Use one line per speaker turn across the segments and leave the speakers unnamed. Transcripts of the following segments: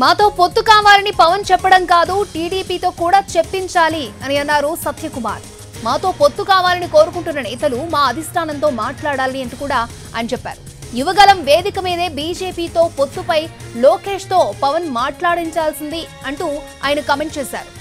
మాతో పొత్తు కావాలని పవన్ చెప్పడం కాదు, టీడీపీతో కూడా చెప్పించాలి అని అన్నారు సత్యకుమార్. మాతో పొత్తు కావాలని కోరుకుంటున్న నేతలు మా అధిష్టానంతో మాట్లాడాలి అంటూ కూడా ఆయన చెప్పారు. యువగలం వేదిక మీదే బీజేపీతో పొత్తుపై లోకేష్ తో పవన్ మాట్లాడించాల్సింది అంటూ ఆయన కామెంట్ చేశారు.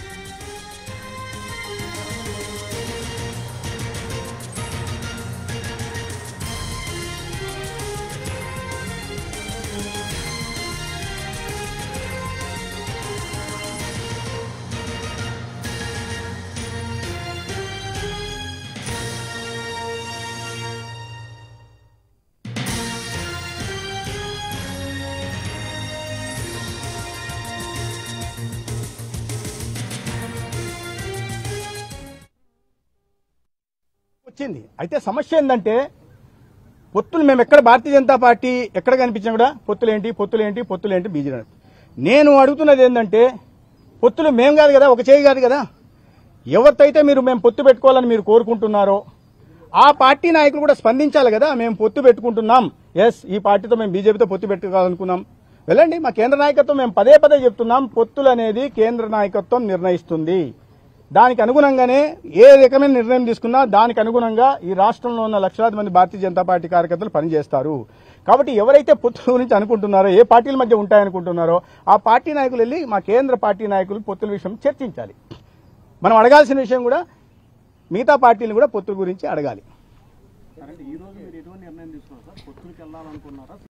వచ్చింది. అయితే సమస్య ఏంటంటే పొత్తులు మేము ఎక్కడ భారతీయ జనతా పార్టీ ఎక్కడ కనిపించినా కూడా పొత్తులేంటి బీజేపీ. నేను అడుగుతున్నది ఏంటంటే పొత్తులు మేము కాదు కదా, ఒక చేయి కాదు కదా. ఎవరితోయితే మేము పొత్తు పెట్టుకోవాలని మీరు కోరుకుంటున్నారో ఆ పార్టీ నాయకులు కూడా స్పందించాలి కదా. మేము పొత్తు పెట్టుకుంటున్నాం, ఎస్ ఈ పార్టీతో మేము బీజేపీతో పొత్తు పెట్టుకోవాలనుకున్నాం, వెళ్ళండి. మా కేంద్ర నాయకత్వం మేము పదే చెప్తున్నాం, పొత్తులు అనేది కేంద్ర నాయకత్వం నిర్ణయిస్తుంది. దానికి అనుగుణంగానే ఏ రకమైన నిర్ణయం తీసుకున్నా దానికి అనుగుణంగా ఈ రాష్ట్రంలో ఉన్న లక్షలాది మంది భారతీయ జనతా పార్టీ కార్యకర్తలు పనిచేస్తారు. కాబట్టి ఎవరైతే పొత్తుల గురించి అనుకుంటున్నారో, ఏ పార్టీల మధ్య ఉంటాయనుకుంటున్నారో ఆ పార్టీ నాయకులు వెళ్ళి మా కేంద్ర పార్టీ నాయకులు పొత్తుల విషయం చర్చించాలి. మనం అడగాల్సిన విషయం కూడా మిగతా పార్టీలు కూడా పొత్తుల గురించి అడగాలి.